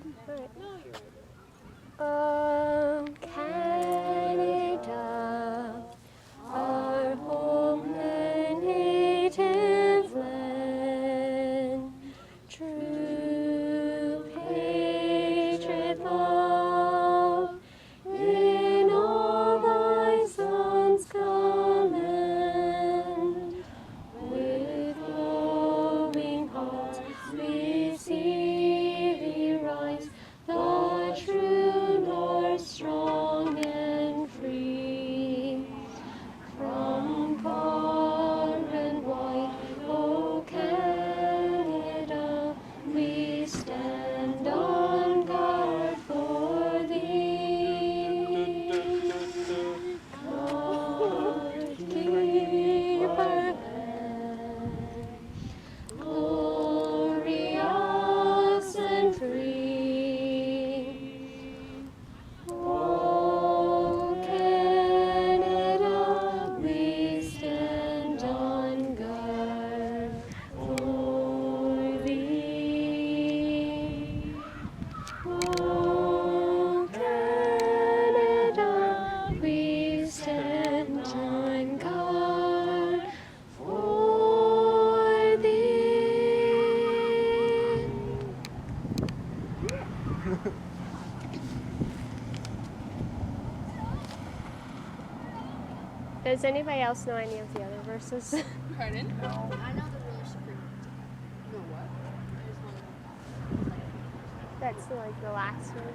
All right. No, you're right. Oh, Canada, our home and native land, true patriot love, in all thy sons command. With glowing hearts we see thee rise, the true North, strong and free. From far and wide, O Canada, we stand on guard for thee. God keep our land glorious and free. O Canada, we stand on guard for thee. O Canada, we stand on guard for thee. Does anybody else know any of the other verses? Pardon? No. I know the really supreme. No, what? I just want to know. That's like the last one.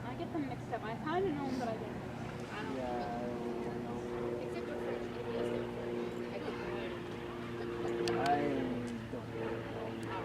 I get them mixed up. I kind of know them, but I get them. Yeah.